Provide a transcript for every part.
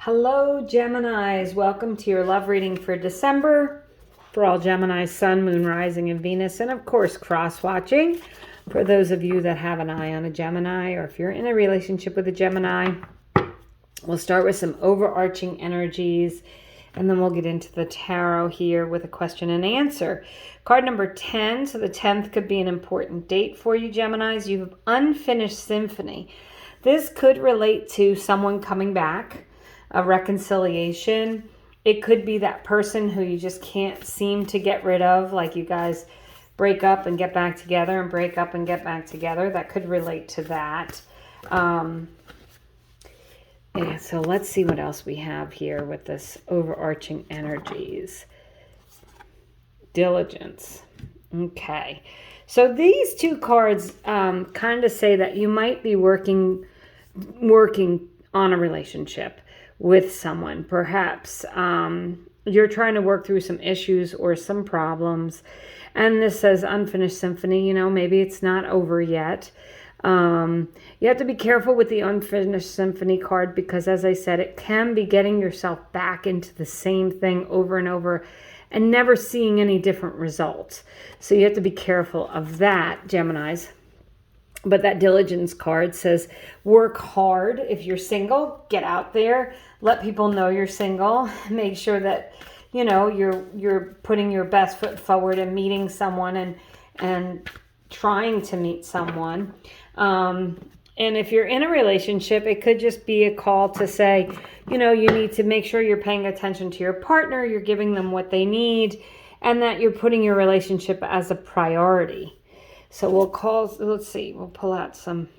Hello, Geminis. Welcome to your love reading for December for all Geminis, Sun, Moon, Rising, and Venus, and of course, cross-watching for those of you that have an eye on a Gemini, or if you're in a relationship with a Gemini. We'll start with some overarching energies, and then we'll get into the tarot here with a question and answer. Card number 10, so the 10th could be an important date for you, Geminis. You have unfinished symphony. This could relate to someone coming back, a reconciliation. It could be that person who you just can't seem to get rid of, like you guys break up and get back together and break up and get back together. That could relate to that. Yeah, so let's see what else we have here with this overarching energies. Diligence. Okay. So these two cards kind of say that you might be working on a relationship with someone. Perhaps you're trying to work through some issues or some problems. And this says unfinished symphony. You know, maybe it's not over yet. You have to be careful with the unfinished symphony card because, as I said, it can be getting yourself back into the same thing over and over and never seeing any different results. So you have to be careful of that, Geminis. But that diligence card says work hard. If you're single, get out there. Let people know you're single. Make sure that, you know, you're putting your best foot forward and meeting someone and trying to meet someone. And if you're in a relationship, it could just be a call to say, you know, you need to make sure you're paying attention to your partner, you're giving them what they need, and that you're putting your relationship as a priority. So we'll pull out some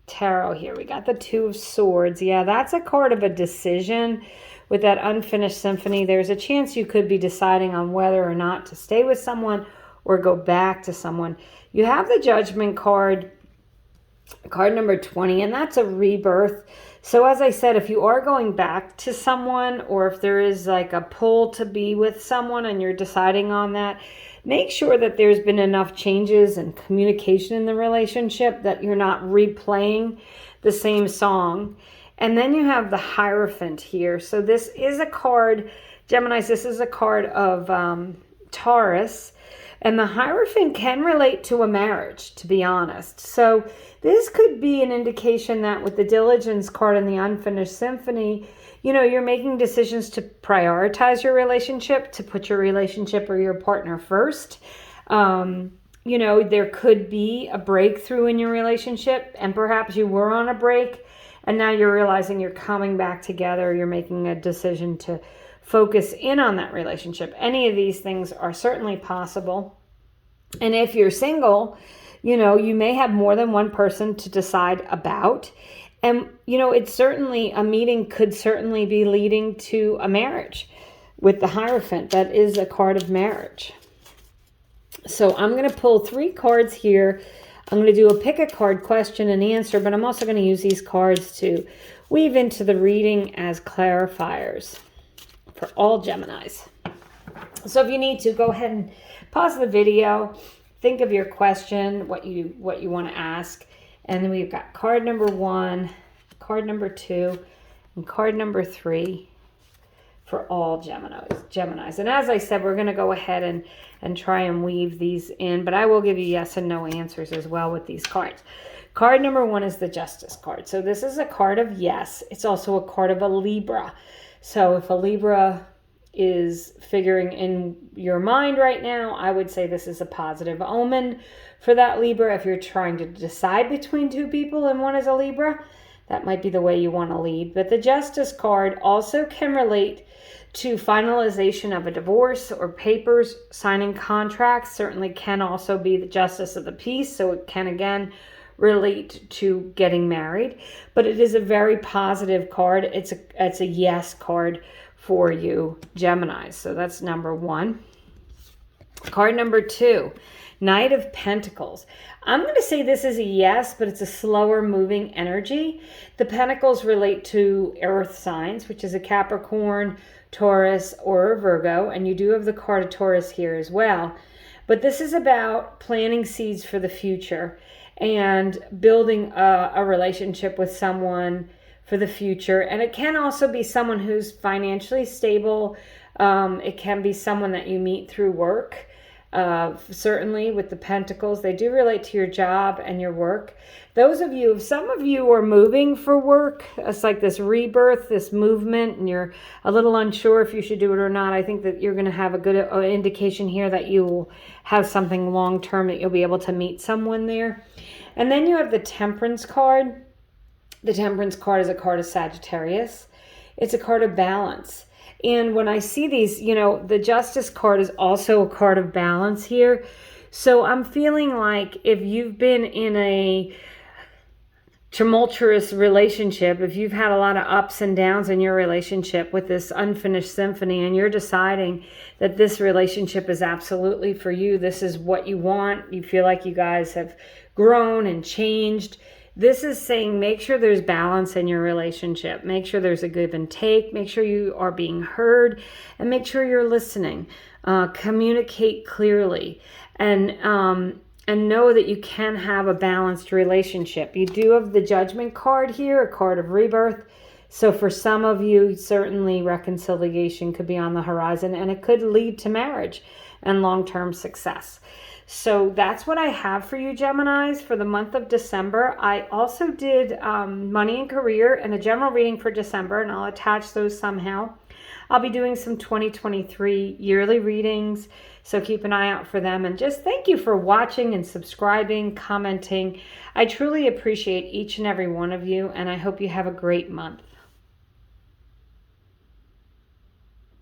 tarot here. We got the Two of Swords. Yeah, that's a card of a decision. With that unfinished symphony, there's a chance you could be deciding on whether or not to stay with someone or go back to someone. You have the Judgment card number 20, and that's a rebirth. So as I said, if you are going back to someone, or if there is like a pull to be with someone and you're deciding on that, make sure that there's been enough changes and communication in the relationship that you're not replaying the same song. And then you have the Hierophant here. So this is a card, Geminis, this is a card of Taurus. And the Hierophant can relate to a marriage, to be honest. So this could be an indication that with the Diligence card and the Unfinished Symphony, you know, you're making decisions to prioritize your relationship, to put your relationship or your partner first. You know, there could be a breakthrough in your relationship, and perhaps you were on a break, and now you're realizing you're coming back together. You're making a decision to focus in on that relationship. Any of these things are certainly possible. And if you're single, you know, you may have more than one person to decide about. And, you know, a meeting could certainly be leading to a marriage with the Hierophant. That is a card of marriage. So I'm going to pull 3 cards here. I'm going to do a pick a card question and answer, but I'm also going to use these cards to weave into the reading as clarifiers for all Geminis. So if you need to, go ahead and pause the video, think of your question, what you want to ask. And then we've got card number 1, card number 2, and card number 3 for all Geminis. And as I said, we're going to go ahead and try and weave these in, but I will give you yes and no answers as well with these cards. Card number 1 is the Justice card. So this is a card of yes. It's also a card of a Libra. So if a Libra is figuring in your mind right now, I would say this is a positive omen for that Libra. If you're trying to decide between 2 people and one is a Libra, that might be the way you want to lead. But the Justice card also can relate to finalization of a divorce or papers, signing contracts. Certainly can also be the Justice of the Peace. So it can again relate to getting married. But it is a very positive card. It's a yes card for you, Geminis. So that's number 1. Card number 2, Knight of Pentacles. I'm going to say this is a yes, but it's a slower moving energy. The Pentacles relate to earth signs, which is a Capricorn, Taurus, or a Virgo. And you do have the card of Taurus here as well. But this is about planting seeds for the future and building a relationship with someone for the future. And it can also be someone who's financially stable. It can be someone that you meet through work. Certainly with the pentacles, they do relate to your job and your work. Some of you are moving for work. It's like this rebirth, this movement, and you're a little unsure if you should do it or not. I think that you're going to have a good indication here that you will have something long-term, that you'll be able to meet someone there. And then you have the Temperance card. The Temperance card is a card of Sagittarius. It's a card of balance. And when I see these, the Justice card is also a card of balance here. So I'm feeling like if you've been in a tumultuous relationship, if you've had a lot of ups and downs in your relationship with this unfinished symphony, and you're deciding that this relationship is absolutely for you, this is what you want, you feel like you guys have grown and changed, this is saying make sure there's balance in your relationship. Make sure there's a give and take. Make sure you are being heard, and make sure you're listening. Communicate clearly, and know that you can have a balanced relationship. You do have the Judgment card here, a card of rebirth. So for some of you, certainly reconciliation could be on the horizon, and it could lead to marriage and long-term success. So that's what I have for you, Geminis, for the month of December. I also did money and career and a general reading for December, and I'll attach those somehow. I'll be doing some 2023 yearly readings, so keep an eye out for them. And just thank you for watching and subscribing, commenting. I truly appreciate each and every one of you, and I hope you have a great month.